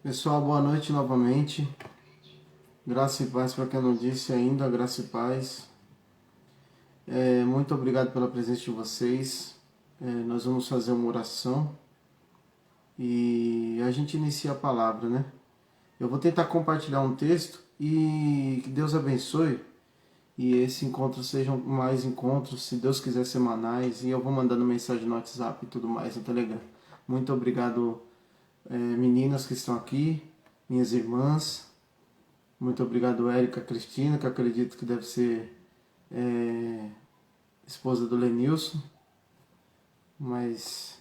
Pessoal, boa noite novamente. Graça e paz para quem não disse ainda, graça e paz. Muito obrigado pela presença de vocês. Nós vamos fazer uma oração e a gente inicia a palavra, né? Eu vou tentar compartilhar um texto e que Deus abençoe e esse encontro sejam mais encontros, se Deus quiser, semanais, e eu vou mandando mensagem no WhatsApp e tudo mais no Telegram. Muito obrigado, meninas que estão aqui, minhas irmãs. Muito obrigado, Érica Cristina, que acredito que deve ser esposa do Lenilson. Mas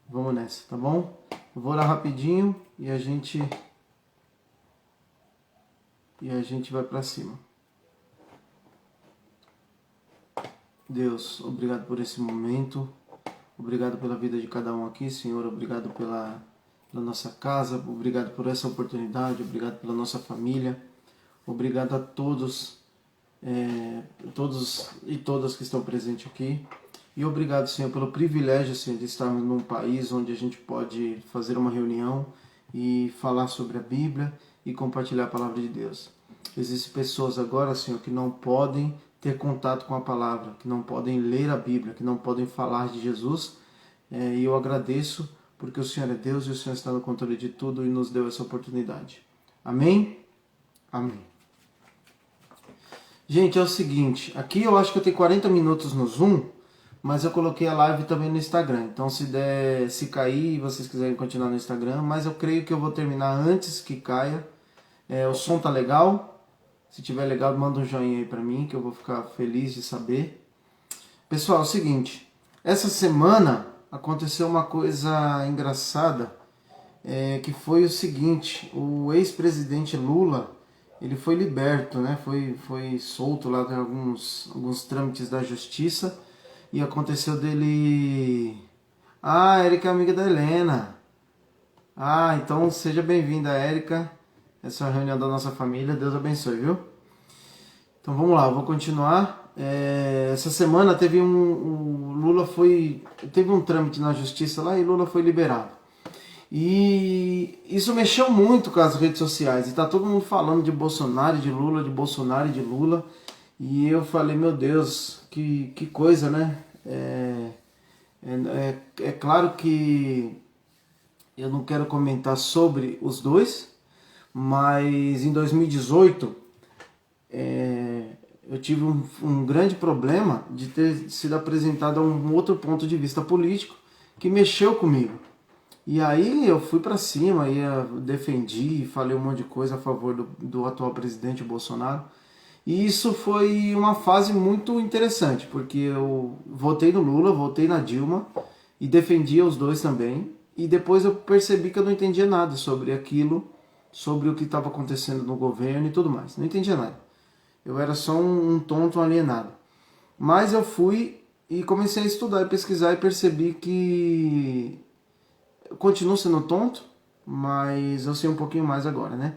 vamos nessa, tá bom? Eu vou orar rapidinho e a gente vai para cima. Deus, obrigado por esse momento. Obrigado pela vida de cada um aqui, Senhor. Obrigado pela nossa casa. Obrigado por essa oportunidade. Obrigado pela nossa família. Obrigado a todos, todos e todas que estão presentes aqui. E obrigado, Senhor, pelo privilégio, Senhor, de estarmos num país onde a gente pode fazer uma reunião e falar sobre a Bíblia e compartilhar a palavra de Deus. Existem pessoas agora, Senhor, que não podem ter contato com a palavra, que não podem ler a Bíblia, que não podem falar de Jesus. E eu agradeço porque o Senhor é Deus e o Senhor está no controle de tudo e nos deu essa oportunidade. Amém? Amém. Gente, é o seguinte, aqui eu acho que eu tenho 40 minutos no Zoom, mas eu coloquei a live também no Instagram. Então se cair e vocês quiserem continuar no Instagram, mas eu creio que eu vou terminar antes que caia. O som tá legal? Se tiver legal, manda um joinha aí pra mim, que eu vou ficar feliz de saber. Pessoal, é o seguinte, essa semana aconteceu uma coisa engraçada, que foi o seguinte, o ex-presidente Lula, ele foi liberto, né? Foi solto lá de alguns trâmites da justiça e aconteceu dele... Ah, a Érica é amiga da Helena. Ah, então seja bem-vinda, Érica. Essa é a reunião da nossa família, Deus abençoe, viu? Então vamos lá, vou continuar. Essa semana teve teve um trâmite na justiça lá e Lula foi liberado. E isso mexeu muito com as redes sociais. E tá todo mundo falando de Bolsonaro, de Lula, de Bolsonaro e de Lula. E eu falei, meu Deus, que coisa, né? É claro que eu não quero comentar sobre os dois, mas em 2018 eu tive um grande problema de ter sido apresentado a um outro ponto de vista político que mexeu comigo. E aí eu fui para cima e defendi, falei um monte de coisa a favor do atual presidente Bolsonaro. E isso foi uma fase muito interessante, porque eu votei no Lula, votei na Dilma e defendia os dois também. E depois eu percebi que eu não entendia nada sobre aquilo, sobre o que estava acontecendo no governo e tudo mais. Não entendia nada. Eu era só um tonto alienado. Mas eu fui e comecei a estudar e pesquisar e percebi que eu continuo sendo tonto, mas eu sei um pouquinho mais agora, né?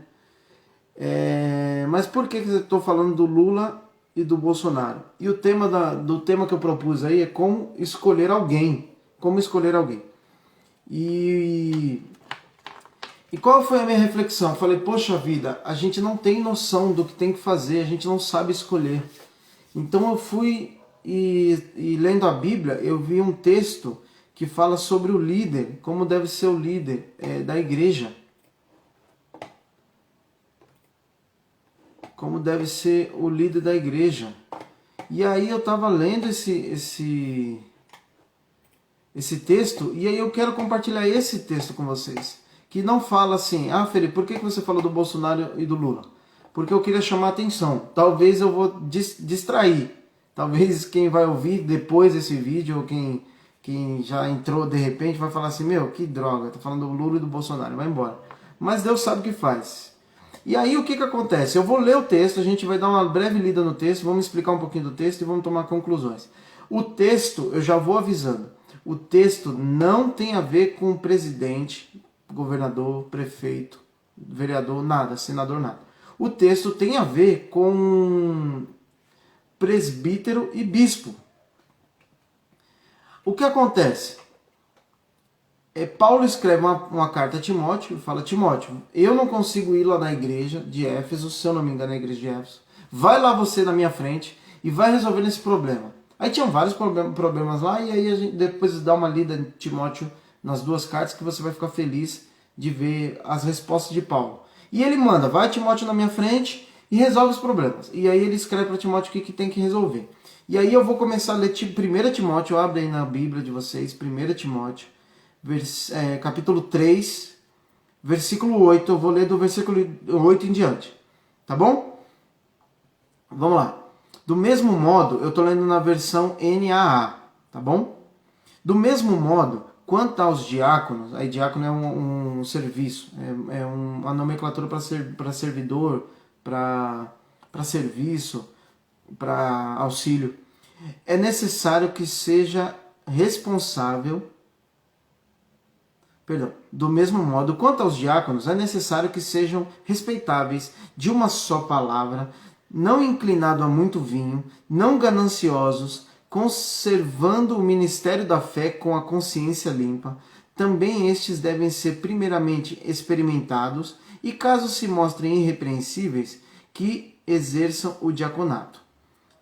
Mas por que eu estou falando do Lula e do Bolsonaro? E o tema do tema que eu propus aí é como escolher alguém. Como escolher alguém. E qual foi a minha reflexão? Eu falei, poxa vida, a gente não tem noção do que tem que fazer, a gente não sabe escolher. Então eu fui e lendo a Bíblia, eu vi um texto que fala sobre o líder, como deve ser o líder da igreja. Como deve ser o líder da igreja. E aí eu estava lendo esse texto, e aí eu quero compartilhar esse texto com vocês. Que não fala assim, ah, Felipe, por que você falou do Bolsonaro e do Lula? Porque eu queria chamar a atenção. Talvez eu vou distrair. Talvez quem vai ouvir depois desse vídeo, ou quem já entrou de repente, vai falar assim, meu, que droga, tá falando do Lula e do Bolsonaro, vai embora. Mas Deus sabe o que faz. E aí o que acontece? Eu vou ler o texto, a gente vai dar uma breve lida no texto, vamos explicar um pouquinho do texto e vamos tomar conclusões. O texto, eu já vou avisando, o texto não tem a ver com o presidente, governador, prefeito, vereador, nada, senador, nada. O texto tem a ver com presbítero e bispo. O que acontece? Paulo escreve uma carta a Timóteo e fala: Timóteo, eu não consigo ir lá na igreja de Éfeso, se eu não me engano, na igreja de Éfeso. Vai lá você na minha frente e vai resolver esse problema. Aí tinham vários problemas lá, e aí a gente depois dá uma lida em Timóteo nas duas cartas que você vai ficar feliz de ver as respostas de Paulo. E ele manda: vai Timóteo na minha frente e resolve os problemas. E aí ele escreve para Timóteo o que tem que resolver. E aí eu vou começar a ler 1 Timóteo, abre aí na Bíblia de vocês, 1 Timóteo, capítulo 3, versículo 8, eu vou ler do versículo 8 em diante, tá bom? Vamos lá. Do mesmo modo, eu estou lendo na versão NAA, tá bom? Do mesmo modo, quanto aos diáconos, aí diácono é um serviço, é uma nomenclatura para servidor, para serviço, para auxílio. É necessário que seja responsável. Do mesmo modo, quanto aos diáconos, é necessário que sejam respeitáveis, de uma só palavra, não inclinados a muito vinho, não gananciosos, conservando o ministério da fé com a consciência limpa. Também estes devem ser primeiramente experimentados e, caso se mostrem irrepreensíveis, que exerçam o diaconato.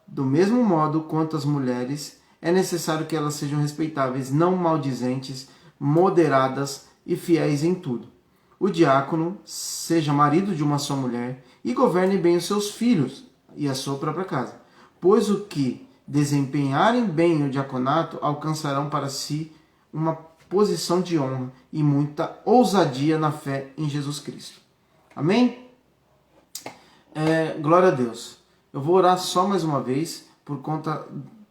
Do mesmo modo, quanto às mulheres, é necessário que elas sejam respeitáveis, não maldizentes, moderadas e fiéis em tudo. O diácono seja marido de uma só mulher e governe bem os seus filhos e a sua própria casa, pois o que desempenharem bem o diaconato alcançarão para si uma posição de honra e muita ousadia na fé em Jesus Cristo. Amém? Glória a Deus. Eu vou orar só mais uma vez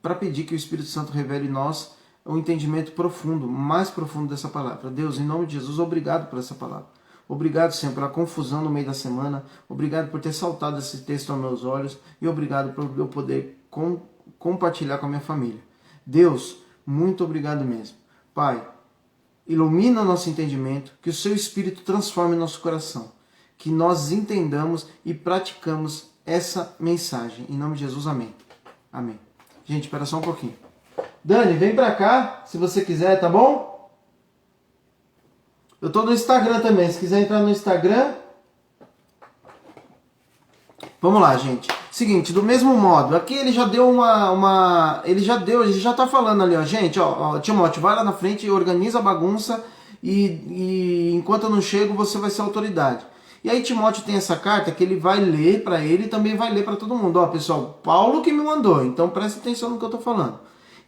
para pedir que o Espírito Santo revele em nós o entendimento profundo, mais profundo dessa palavra. Deus, em nome de Jesus, obrigado por essa palavra. Obrigado, Senhor, pela confusão no meio da semana. Obrigado por ter saltado esse texto aos meus olhos. E obrigado por eu poder compartilhar com a minha família. Deus, muito obrigado mesmo. Pai, ilumina o nosso entendimento, que o seu Espírito transforme nosso coração. Que nós entendamos e praticamos essa mensagem. Em nome de Jesus, amém. Amém. Gente, espera só um pouquinho. Dani, vem pra cá, se você quiser, tá bom? Eu tô no Instagram também, se quiser entrar no Instagram. Vamos lá, gente. Seguinte, do mesmo modo, aqui ele já deu ele já tá falando ali, ó, gente, ó, Timóteo, vai lá na frente e organiza a bagunça e enquanto eu não chego, você vai ser autoridade. E aí Timóteo tem essa carta que ele vai ler para ele e também vai ler para todo mundo. Ó, pessoal, Paulo que me mandou, então presta atenção no que eu tô falando.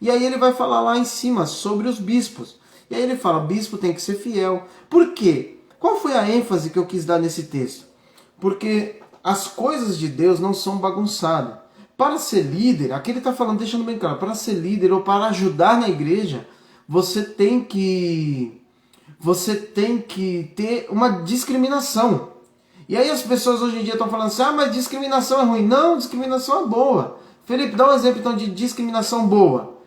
E aí ele vai falar lá em cima sobre os bispos. E aí ele fala, bispo tem que ser fiel. Por quê? Qual foi a ênfase que eu quis dar nesse texto? Porque as coisas de Deus não são bagunçadas. Para ser líder, aqui ele está falando, deixando bem claro, para ser líder ou para ajudar na igreja, você tem que ter uma discriminação. E aí as pessoas hoje em dia estão falando assim, mas discriminação é ruim. Não, discriminação é boa. Felipe, dá um exemplo então de discriminação boa.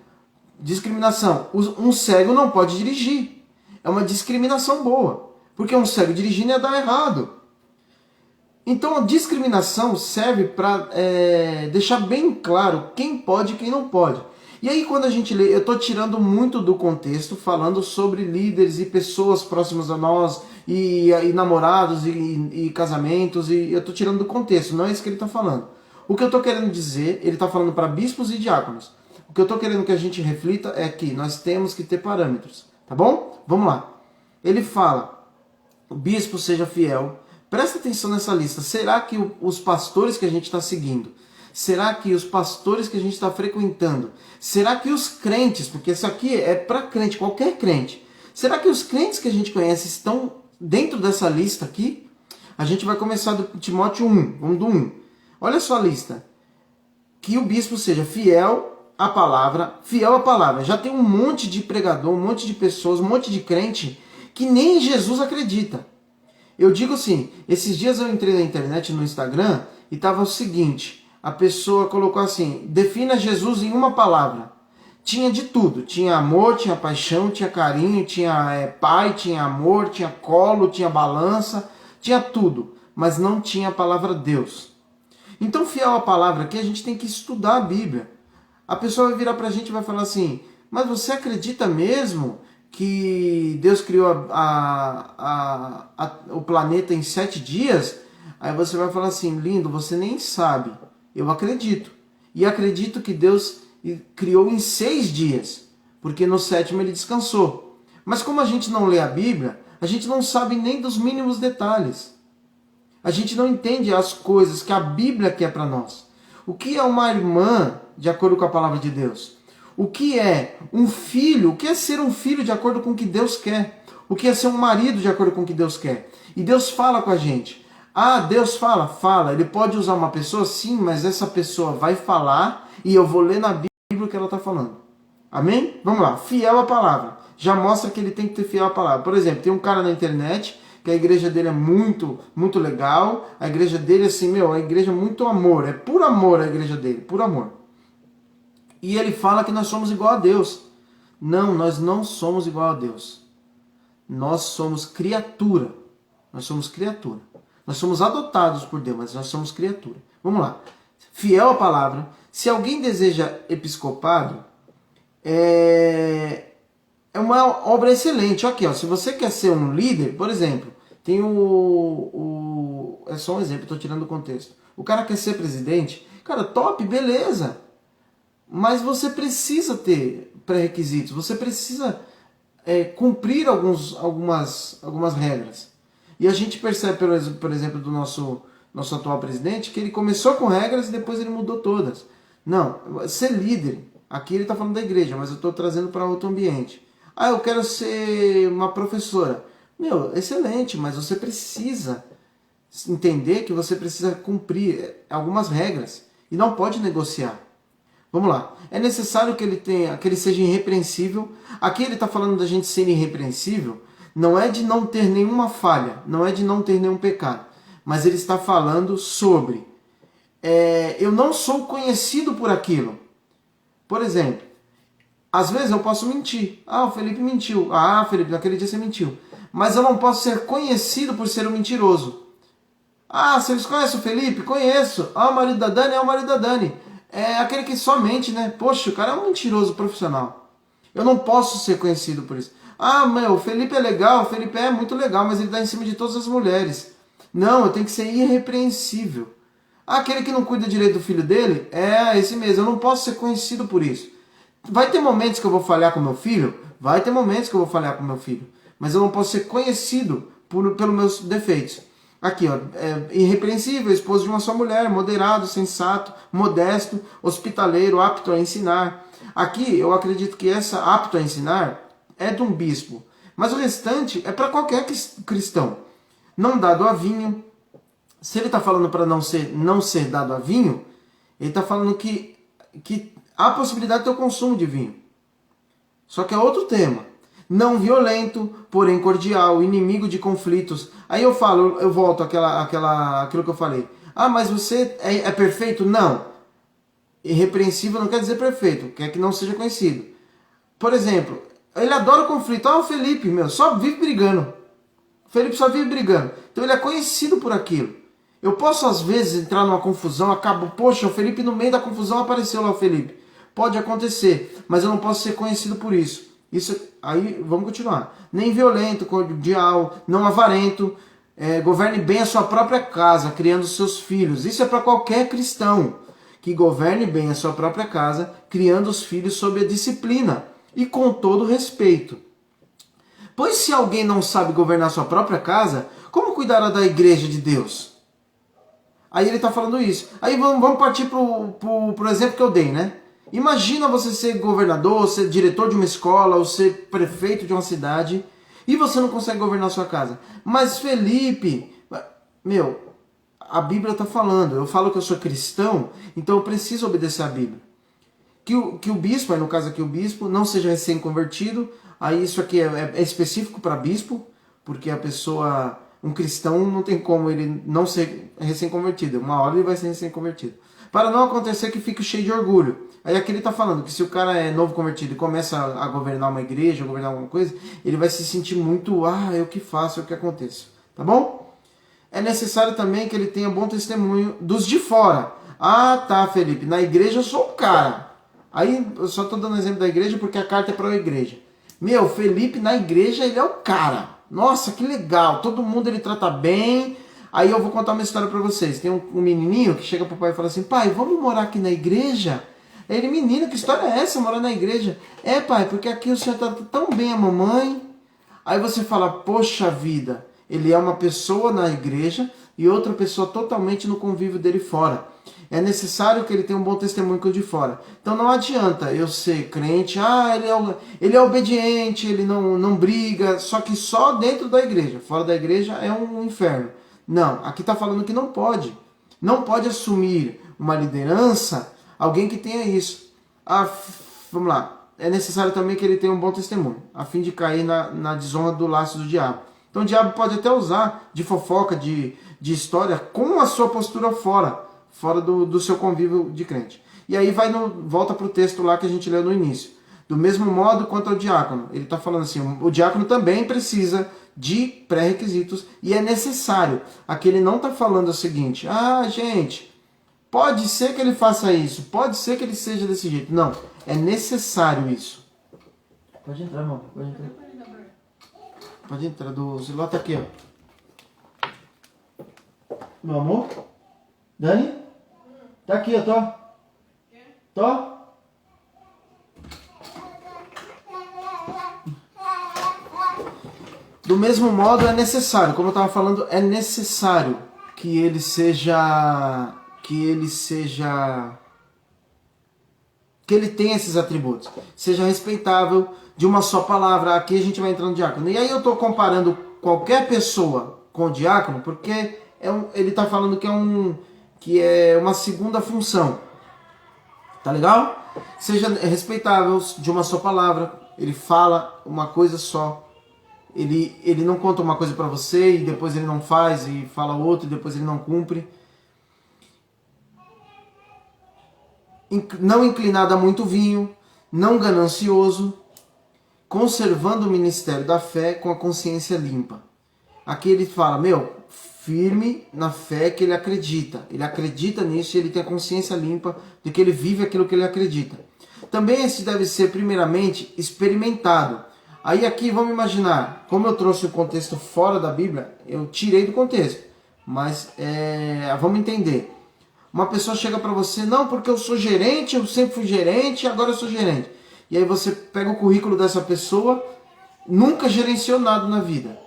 Discriminação. Um cego não pode dirigir. É uma discriminação boa. Porque um cego dirigindo ia dar errado. Então a discriminação serve para deixar bem claro quem pode e quem não pode. E aí quando a gente lê, eu estou tirando muito do contexto, falando sobre líderes e pessoas próximas a nós, e namorados e casamentos, e eu estou tirando do contexto, não é isso que ele está falando. O que eu estou querendo dizer, ele está falando para bispos e diáconos. O que eu estou querendo que a gente reflita é que nós temos que ter parâmetros, tá bom? Vamos lá. Ele fala, o bispo seja fiel. Presta atenção nessa lista. Será que os pastores que a gente está seguindo, será que os pastores que a gente está frequentando, será que os crentes, porque isso aqui é para crente, qualquer crente, será que os crentes que a gente conhece estão dentro dessa lista aqui? A gente vai começar do Timóteo 1, vamos do 1. Olha só a lista. Que o bispo seja fiel à palavra. Já tem um monte de pregador, um monte de pessoas, um monte de crente que nem em Jesus acredita. Eu digo assim, esses dias eu entrei na internet, no Instagram, e estava o seguinte, a pessoa colocou assim, defina Jesus em uma palavra. Tinha de tudo, tinha amor, tinha paixão, tinha carinho, tinha pai, tinha amor, tinha colo, tinha balança, tinha tudo, mas não tinha a palavra Deus. Então, fiel à palavra aqui, a gente tem que estudar a Bíblia. A pessoa vai virar pra gente e vai falar assim, mas você acredita mesmo que Deus criou o planeta em 7 dias, aí você vai falar assim, lindo, você nem sabe. Eu acredito. E acredito que Deus criou em 6 dias, porque no 7º ele descansou. Mas como a gente não lê a Bíblia, a gente não sabe nem dos mínimos detalhes. A gente não entende as coisas que a Bíblia quer para nós. O que é uma irmã, de acordo com a palavra de Deus? O que é um filho? O que é ser um filho de acordo com o que Deus quer? O que é ser um marido de acordo com o que Deus quer? E Deus fala com a gente. Ah, Deus fala? Fala. Ele pode usar uma pessoa? Sim, mas essa pessoa vai falar e eu vou ler na Bíblia o que ela está falando. Amém? Vamos lá. Fiel à palavra. Já mostra que ele tem que ter fiel à palavra. Por exemplo, tem um cara na internet que a igreja dele é muito, muito legal. A igreja dele, assim, a igreja é muito amor. É por amor a igreja dele, por amor. E ele fala que nós somos igual a Deus. Não, nós não somos igual a Deus. Nós somos criatura. Nós somos criatura. Nós somos adotados por Deus, mas nós somos criatura. Vamos lá. Fiel à palavra. Se alguém deseja episcopado, é uma obra excelente. Aqui, ó, se você quer ser um líder, por exemplo, tem é só um exemplo, estou tirando do contexto. O cara quer ser presidente, cara, top, beleza. Mas você precisa ter pré-requisitos, você precisa cumprir algumas regras. E a gente percebe, por exemplo, do nosso atual presidente, que ele começou com regras e depois ele mudou todas. Não, ser líder, aqui ele está falando da igreja, mas eu estou trazendo para outro ambiente. Ah, eu quero ser uma professora. Excelente, mas você precisa entender que você precisa cumprir algumas regras e não pode negociar. Vamos lá. É necessário que ele seja irrepreensível. Aqui ele está falando da gente ser irrepreensível. Não é de não ter nenhuma falha, não é de não ter nenhum pecado. Mas ele está falando sobre eu não sou conhecido por aquilo. Por exemplo, às vezes eu posso mentir. Ah, o Felipe mentiu. Ah, Felipe, naquele dia você mentiu. Mas eu não posso ser conhecido por ser um mentiroso. Ah, vocês conhecem o Felipe? Conheço. Ah, o marido da Dani é o marido da Dani. É aquele que só mente, né? Poxa, o cara é um mentiroso profissional. Eu não posso ser conhecido por isso. Ah, o Felipe é legal, o Felipe é muito legal, mas ele dá em cima de todas as mulheres. Não, eu tenho que ser irrepreensível. Ah, aquele que não cuida direito do filho dele? É, esse mesmo. Eu não posso ser conhecido por isso. Vai ter momentos que eu vou falhar com meu filho? Vai ter momentos que eu vou falhar com meu filho. Mas eu não posso ser conhecido pelos meus defeitos. Aqui, ó, irrepreensível, esposo de uma só mulher, moderado, sensato, modesto, hospitaleiro, apto a ensinar. Aqui, eu acredito que essa apto a ensinar é de um bispo. Mas o restante é para qualquer cristão. Não dado a vinho. Se ele está falando para não ser dado a vinho, ele está falando que há possibilidade de ter o consumo de vinho. Só que é outro tema. Não violento, porém cordial, inimigo de conflitos. Aí eu volto àquilo que eu falei. Ah, mas você é perfeito? Não. Irrepreensível não quer dizer perfeito, quer que não seja conhecido. Por exemplo, ele adora o conflito. Ah, o Felipe, só vive brigando. O Felipe só vive brigando. Então ele é conhecido por aquilo. Eu posso às vezes entrar numa confusão, poxa, o Felipe no meio da confusão apareceu lá o Felipe. Pode acontecer, mas eu não posso ser conhecido por isso. Aí, vamos continuar. Nem violento, cordial, não avarento, governe bem a sua própria casa, criando seus filhos. Isso é para qualquer cristão, que governe bem a sua própria casa, criando os filhos sob a disciplina e com todo respeito. Pois se alguém não sabe governar sua própria casa, como cuidará da igreja de Deus? Aí ele está falando isso. Aí vamos partir pro exemplo que eu dei, né? Imagina você ser governador, ser diretor de uma escola, ou ser prefeito de uma cidade, e você não consegue governar a sua casa. Mas Felipe, a Bíblia está falando, eu falo que eu sou cristão, então eu preciso obedecer à Bíblia. Que o bispo, aí no caso aqui o bispo, não seja recém-convertido, aí isso aqui é específico para bispo, porque a pessoa, um cristão, não tem como ele não ser recém-convertido, uma hora ele vai ser recém-convertido. Para não acontecer que fique cheio de orgulho. Aí aqui ele está falando que se o cara é novo convertido e começa a governar uma igreja, governar alguma coisa, ele vai se sentir muito, eu que faço, eu que aconteço. Tá bom? É necessário também que ele tenha bom testemunho dos de fora. Ah, tá, Felipe, na igreja eu sou o cara. Aí eu só estou dando exemplo da igreja porque a carta é para a igreja. Meu, Felipe na igreja, ele é o cara. Nossa, que legal, todo mundo ele trata bem. Aí eu vou contar uma história pra vocês. Tem um menininho que chega pro pai e fala assim, pai, vamos morar aqui na igreja? Aí ele, menino, que história é essa, morar na igreja? É, pai, porque aqui o senhor trata tão bem a mamãe. Aí você fala, poxa vida, ele é uma pessoa na igreja e outra pessoa totalmente no convívio dele fora. É necessário que ele tenha um bom testemunho que o de fora. Então não adianta eu ser crente, ele é obediente, ele não briga, só que só dentro da igreja. Fora da igreja é um inferno. Não, aqui está falando que não pode. Não pode assumir uma liderança alguém que tenha isso. Vamos lá. É necessário também que ele tenha um bom testemunho, a fim de cair na desonra do laço do diabo. Então o diabo pode até usar de fofoca, de história, com a sua postura fora do seu convívio de crente. E aí volta para o texto lá que a gente leu no início. Do mesmo modo quanto ao diácono. Ele está falando assim, o diácono também precisa de pré-requisitos e é necessário. Aqui ele não está falando o seguinte, gente, pode ser que ele faça isso, pode ser que ele seja desse jeito. Não, é necessário isso. Pode entrar, irmão, pode entrar. Pode entrar, do Ziló tá aqui, ó. Meu amor? Dani? Tá aqui, ó, Tô? Do mesmo modo, é necessário, como eu estava falando, é necessário que ele tenha esses atributos. Seja respeitável, de uma só palavra. Aqui a gente vai entrando no diácono. E aí eu estou comparando qualquer pessoa com o diácono, porque ele está falando que é uma segunda função. Tá legal? Seja respeitável, de uma só palavra. Ele fala uma coisa só. Ele não conta uma coisa para você e depois ele não faz e fala outra e depois ele não cumpre. Não inclinado a muito vinho, não ganancioso, conservando o ministério da fé com a consciência limpa. Aqui ele fala, firme na fé que ele acredita. Ele acredita nisso e ele tem a consciência limpa de que ele vive aquilo que ele acredita. Também esse deve ser primeiramente experimentado. Aí aqui vamos imaginar, como eu trouxe o contexto fora da Bíblia, eu tirei do contexto, mas vamos entender. Uma pessoa chega para você, não, porque eu sou gerente, eu sempre fui gerente, agora eu sou gerente. E aí você pega o currículo dessa pessoa, nunca gerenciou nada na vida.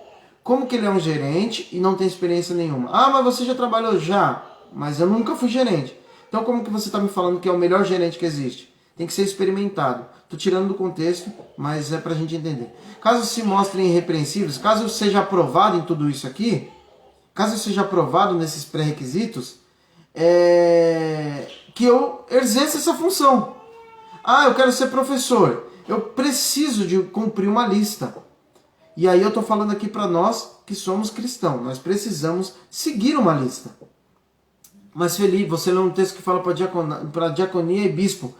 Como que ele é um gerente e não tem experiência nenhuma? Mas você já trabalhou? Já, mas eu nunca fui gerente. Então como que você está me falando que é o melhor gerente que existe? Tem que ser experimentado. Estou tirando do contexto, mas é para a gente entender. Caso se mostrem irrepreensíveis, caso eu seja aprovado em tudo isso aqui, caso eu seja aprovado nesses pré-requisitos, que eu exerça essa função. Eu quero ser professor. Eu preciso de cumprir uma lista. E aí eu estou falando aqui para nós que somos cristãos. Nós precisamos seguir uma lista. Mas Felipe, você lê um texto que fala para diaconia e bispo.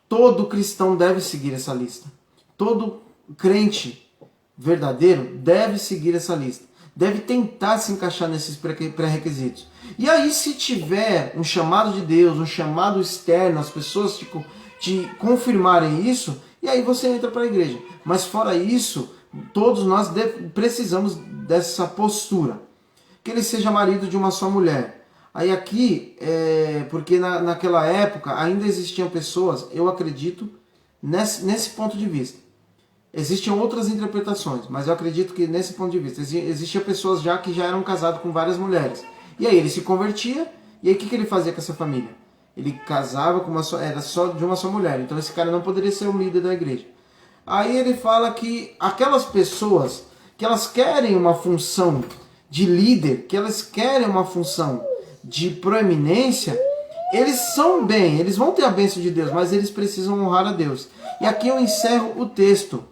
Todo cristão deve seguir essa lista. Todo crente verdadeiro deve seguir essa lista. Deve tentar se encaixar nesses pré-requisitos. E aí, se tiver um chamado de Deus, um chamado externo, as pessoas te confirmarem isso, e aí você entra para a igreja. Mas fora isso, todos nós precisamos dessa postura. Que ele seja marido de uma só mulher. Aí aqui, porque naquela época ainda existiam pessoas, eu acredito, nesse ponto de vista. Existiam outras interpretações, mas eu acredito que nesse ponto de vista, existiam pessoas que já eram casadas com várias mulheres. E aí ele se convertia, e aí o que ele fazia com essa família? Ele casava com era só de uma só mulher, então esse cara não poderia ser o líder da igreja. Aí ele fala que aquelas pessoas que elas querem uma função de líder, que elas querem uma função de proeminência, eles são bem, eles vão ter a bênção de Deus, mas eles precisam honrar a Deus. E aqui eu encerro o texto.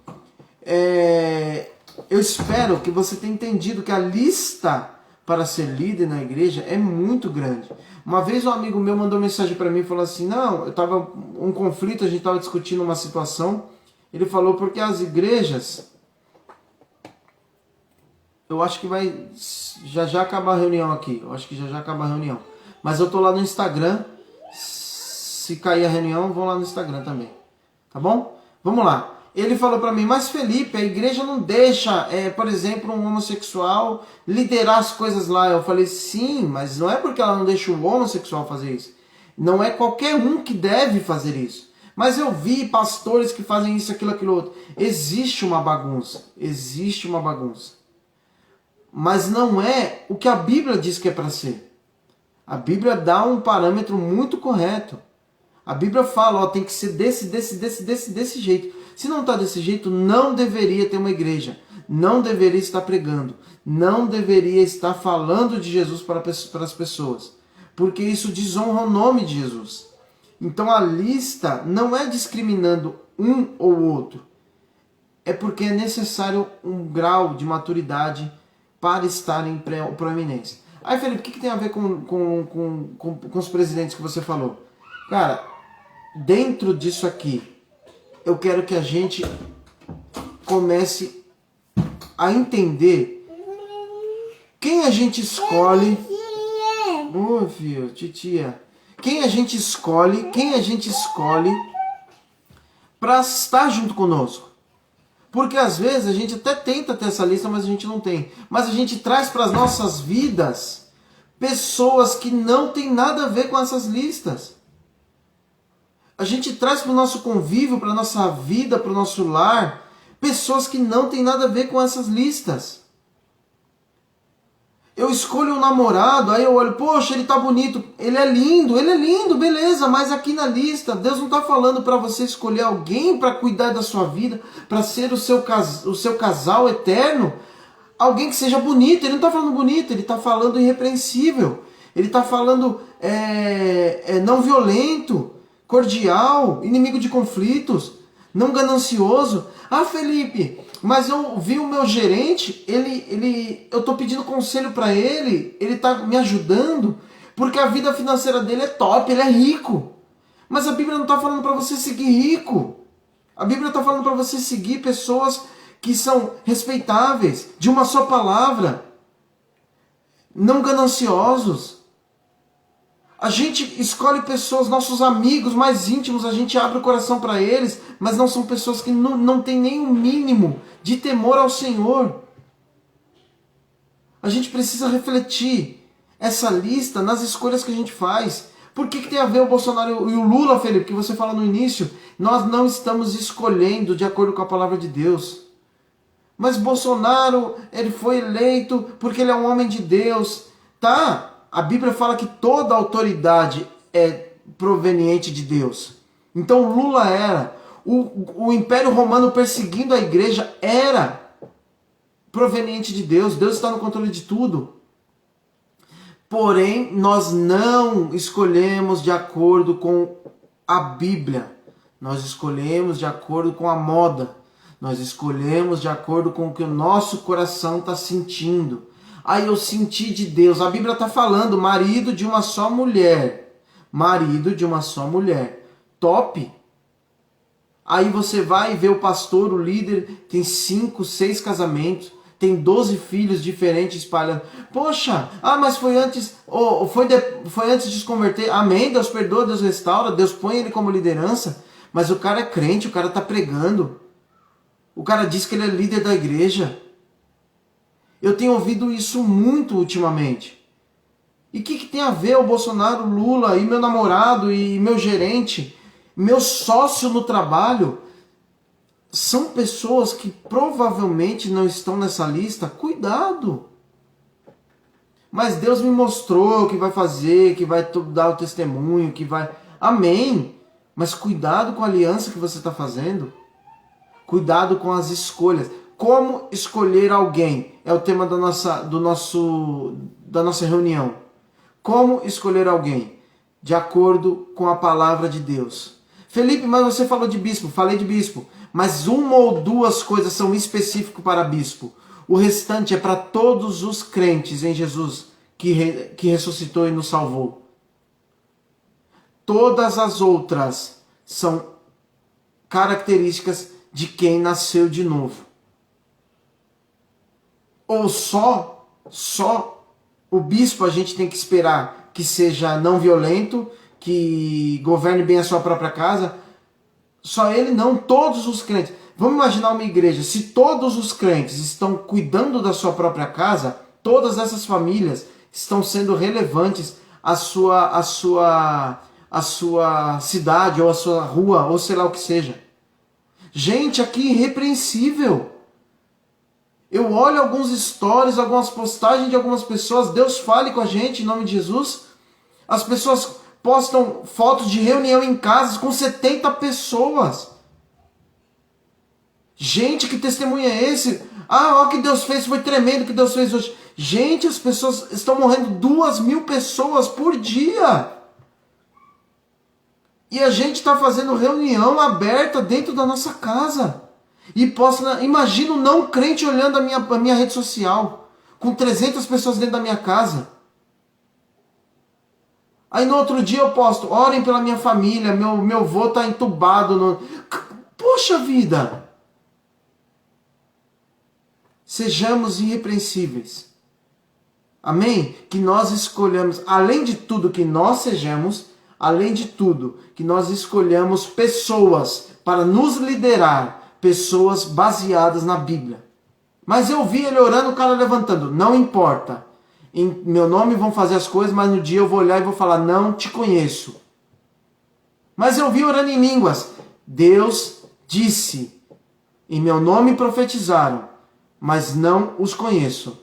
Eu espero que você tenha entendido que a lista para ser líder na igreja é muito grande. Uma vez um amigo meu mandou mensagem para mim e falou assim, eu estava um conflito, a gente estava discutindo uma situação. Ele falou porque as igrejas, eu acho que vai já acabar a reunião aqui, mas eu tô lá no Instagram, se cair a reunião, vão lá no Instagram também, tá bom? Vamos lá. ele falou para mim, mas Felipe, a igreja não deixa, por exemplo, um homossexual liderar as coisas lá. Eu falei, sim, mas não é porque ela não deixa o homossexual fazer isso. Não é qualquer um que deve fazer isso. Mas eu vi pastores que fazem isso, aquilo outro. Existe uma bagunça. Existe uma bagunça. Mas não é o que a Bíblia diz que é para ser. A Bíblia dá um parâmetro muito correto. A Bíblia fala, ó, tem que ser desse jeito. Se não está desse jeito, não deveria ter uma igreja. Não deveria estar pregando. Não deveria estar falando de Jesus para as pessoas. Porque isso desonra o nome de Jesus. Então a lista não é discriminando um ou outro. É porque é necessário um grau de maturidade para estar em proeminência. Aí, Felipe, o que tem a ver com os presidentes que você falou? Cara, dentro disso aqui, eu quero que a gente comece a entender quem a gente escolhe. Ô, filho, titia. Quem a gente escolhe para estar junto conosco. Porque às vezes a gente até tenta ter essa lista, mas a gente não tem. Mas a gente traz para as nossas vidas pessoas que não tem nada a ver com essas listas. A gente traz para o nosso convívio, para a nossa vida, para o nosso lar, pessoas que não tem nada a ver com essas listas. Eu escolho um namorado, aí eu olho, poxa, ele tá bonito, ele é lindo, beleza, mas aqui na lista, Deus não tá falando para você escolher alguém para cuidar da sua vida, para ser o seu casal eterno, alguém que seja bonito. Ele não tá falando bonito, ele tá falando irrepreensível, ele tá falando não violento, cordial, inimigo de conflitos, não ganancioso. Ah, Felipe, mas eu vi o meu gerente, eu tô pedindo conselho para ele tá me ajudando, porque a vida financeira dele é top, ele é rico. Mas a Bíblia não tá falando para você seguir rico. A Bíblia tá falando para você seguir pessoas que são respeitáveis, de uma só palavra, não gananciosos. A gente escolhe pessoas, nossos amigos mais íntimos, a gente abre o coração para eles, mas não são pessoas que não têm nem o mínimo de temor ao Senhor. A gente precisa refletir essa lista nas escolhas que a gente faz. Por que tem a ver o Bolsonaro e o Lula, Felipe, que você fala no início? Nós não estamos escolhendo de acordo com a palavra de Deus. Mas Bolsonaro, ele foi eleito porque ele é um homem de Deus. Tá? A Bíblia fala que toda autoridade é proveniente de Deus. Então Lula era. O Império Romano perseguindo a igreja era proveniente de Deus. Deus está no controle de tudo. Porém, nós não escolhemos de acordo com a Bíblia. Nós escolhemos de acordo com a moda. Nós escolhemos de acordo com o que o nosso coração está sentindo. Aí eu senti de Deus. A Bíblia está falando, marido de uma só mulher. Marido de uma só mulher. Top. Aí você vai ver o pastor, o líder, tem 5, 6 casamentos, tem 12 filhos diferentes espalhando. Poxa, mas foi antes, foi antes de se converter. Amém, Deus perdoa, Deus restaura, Deus põe ele como liderança. Mas o cara é crente, o cara está pregando. O cara diz que ele é líder da igreja. Eu tenho ouvido isso muito ultimamente. E o que tem a ver o Bolsonaro, Lula e meu namorado e meu gerente, meu sócio no trabalho? São pessoas que provavelmente não estão nessa lista. Cuidado! Mas Deus me mostrou que vai fazer, que vai dar o testemunho, que vai... Amém! Mas cuidado com a aliança que você está fazendo. Cuidado com as escolhas. Como escolher alguém? É o tema da nossa reunião. Como escolher alguém? De acordo com a palavra de Deus. Felipe, mas você falou de bispo. Falei de bispo. Mas uma ou duas coisas são específicas para bispo. O restante é para todos os crentes em Jesus que ressuscitou e nos salvou. Todas as outras são características de quem nasceu de novo. Ou só o bispo a gente tem que esperar que seja não violento, que governe bem a sua própria casa. Só ele não, todos os crentes. Vamos imaginar uma igreja, se todos os crentes estão cuidando da sua própria casa, todas essas famílias estão sendo relevantes à sua cidade, ou à sua rua, ou sei lá o que seja. Gente, aqui irrepreensível. Eu olho alguns stories, algumas postagens de algumas pessoas, Deus fale com a gente em nome de Jesus. As pessoas postam fotos de reunião em casas com 70 pessoas. Gente, que testemunho é esse? Ah, olha o que Deus fez, foi tremendo o que Deus fez hoje. Gente, as pessoas estão morrendo 2.000 pessoas por dia. E a gente está fazendo reunião aberta dentro da nossa casa. E imagina um não crente olhando a minha rede social, com 300 pessoas dentro da minha casa. Aí no outro dia eu posto, orem pela minha família, meu avô está entubado. Poxa vida! Sejamos irrepreensíveis. Amém? Que nós escolhamos, além de tudo que nós sejamos, além de tudo, que nós escolhamos pessoas para nos liderar, pessoas baseadas na Bíblia. Mas eu vi ele orando, o cara levantando. Não importa. Em meu nome vão fazer as coisas, mas no dia eu vou olhar e vou falar, não te conheço. Mas eu vi orando em línguas. Deus disse, em meu nome profetizaram, mas não os conheço.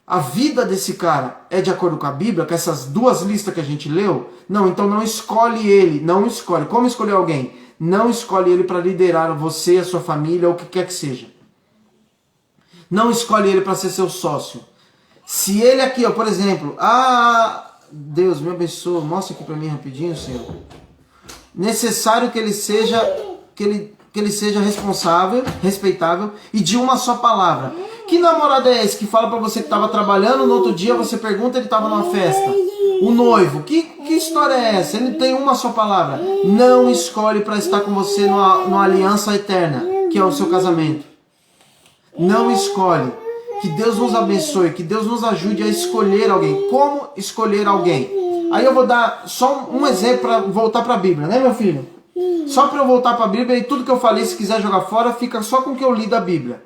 A vida desse cara é de acordo com a Bíblia, com essas duas listas que a gente leu? Não, então não escolhe ele, não escolhe. Como escolher alguém? Não escolhe ele para liderar você, a sua família, ou o que quer que seja. Não escolhe ele para ser seu sócio. Se ele aqui, ó, por exemplo, Deus me abençoe, mostra aqui para mim rapidinho, Senhor. Necessário que ele seja, que ele seja responsável, respeitável e de uma só palavra. Que namorado é esse que fala para você que estava trabalhando, no outro dia você pergunta, ele estava numa festa? O noivo, que história é essa? Ele tem uma só palavra. Não escolhe para estar com você numa aliança eterna, que é o seu casamento. Não escolhe. Que Deus nos abençoe, que Deus nos ajude a escolher alguém. Como escolher alguém? Aí eu vou dar só um exemplo para voltar para a Bíblia, né, meu filho? Só para eu voltar para a Bíblia e tudo que eu falei, se quiser jogar fora, fica só com o que eu li da Bíblia.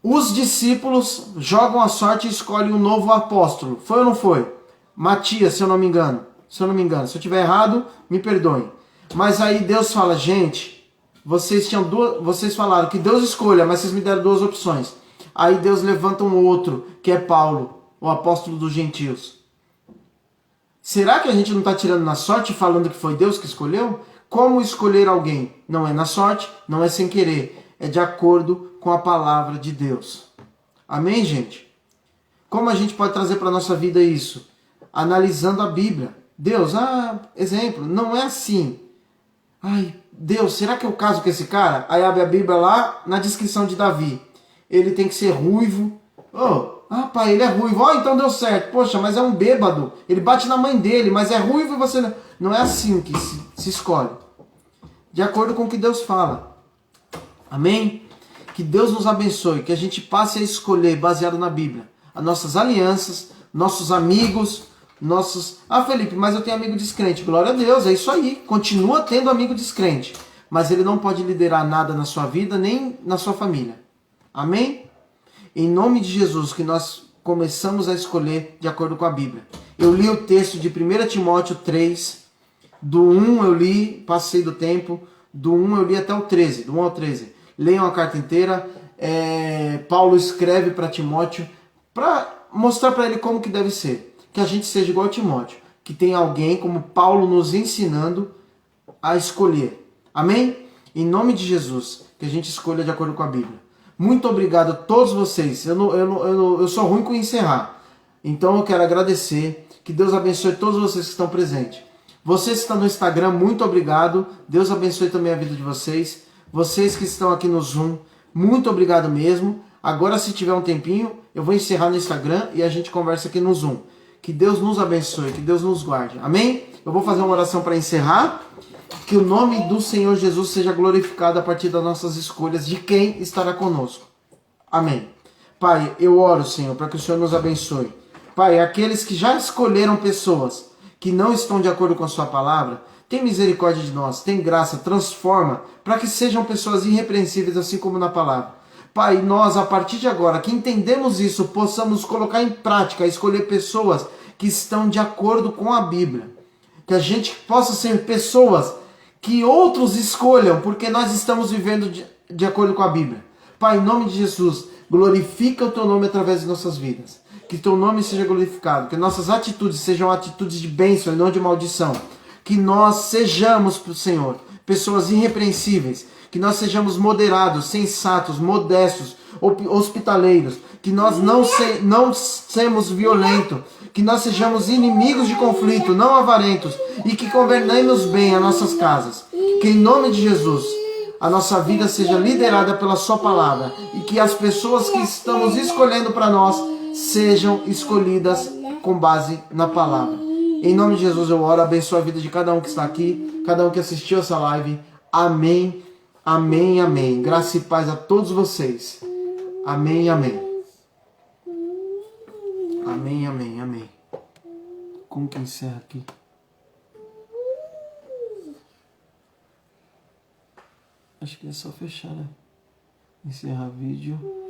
Os discípulos jogam a sorte e escolhem um novo apóstolo. Foi ou não foi? Matias, se eu não me engano. Se eu eu tiver errado, me perdoem. Mas aí Deus fala, gente, vocês falaram que Deus escolha, mas vocês me deram duas opções. Aí Deus levanta um outro, que é Paulo, o apóstolo dos gentios. Será que a gente não está tirando na sorte falando que foi Deus que escolheu? Como escolher alguém? Não é na sorte, não é sem querer. É de acordo com a palavra de Deus. Amém, gente? Como a gente pode trazer para a nossa vida isso? Analisando a Bíblia. Deus, exemplo, não é assim. Ai, Deus, será que eu caso com esse cara? Aí abre a Bíblia lá, na descrição de Davi. Ele tem que ser ruivo. Pai, ele é ruivo. Então deu certo. Poxa, mas é um bêbado. Ele bate na mãe dele, mas é ruivo e você não... Não é assim que se escolhe. De acordo com o que Deus fala. Amém? Que Deus nos abençoe, que a gente passe a escolher, baseado na Bíblia, as nossas alianças, nossos amigos, nossos... Felipe, mas eu tenho amigo descrente. Glória a Deus, é isso aí. Continua tendo amigo descrente. Mas ele não pode liderar nada na sua vida, nem na sua família. Amém? Em nome de Jesus, que nós começamos a escolher de acordo com a Bíblia. Eu li o texto de 1 Timóteo 3, do 1 eu li, passei do tempo, do 1 eu li até o 13, do 1 ao 13. Leiam a carta inteira. Paulo escreve para Timóteo para mostrar para ele como que deve ser. Que a gente seja igual a Timóteo. Que tem alguém como Paulo nos ensinando a escolher. Amém? Em nome de Jesus, que a gente escolha de acordo com a Bíblia. Muito obrigado a todos vocês. Eu sou ruim com encerrar. Então eu quero agradecer. Que Deus abençoe todos vocês que estão presentes. Vocês que estão no Instagram, muito obrigado. Deus abençoe também a vida de vocês. Vocês que estão aqui no Zoom, muito obrigado mesmo. Agora, se tiver um tempinho, eu vou encerrar no Instagram e a gente conversa aqui no Zoom. Que Deus nos abençoe, que Deus nos guarde. Amém? Eu vou fazer uma oração para encerrar. Que o nome do Senhor Jesus seja glorificado a partir das nossas escolhas de quem estará conosco. Amém. Pai, eu oro, Senhor, para que o Senhor nos abençoe. Pai, aqueles que já escolheram pessoas que não estão de acordo com a sua palavra, tem misericórdia de nós, tem graça, transforma, para que sejam pessoas irrepreensíveis, assim como na palavra. Pai, nós, a partir de agora, que entendemos isso, possamos colocar em prática, escolher pessoas que estão de acordo com a Bíblia. Que a gente possa ser pessoas que outros escolham, porque nós estamos vivendo de acordo com a Bíblia. Pai, em nome de Jesus, glorifica o teu nome através de nossas vidas. Que teu nome seja glorificado, que nossas atitudes sejam atitudes de bênção e não de maldição. Que nós sejamos, Senhor, pessoas irrepreensíveis. Que nós sejamos moderados, sensatos, modestos, hospitaleiros. Que nós não sejamos violentos. Que nós sejamos inimigos de conflito, não avarentos. E que governemos bem as nossas casas. Que em nome de Jesus a nossa vida seja liderada pela sua palavra. E que as pessoas que estamos escolhendo para nós sejam escolhidas com base na palavra. Em nome de Jesus eu oro, abençoa a vida de cada um que está aqui, cada um que assistiu essa live. Amém, amém, amém. Graça e paz a todos vocês. Amém, amém. Amém, amém, amém. Como que encerra aqui? Acho que é só fechar, né? Encerrar vídeo.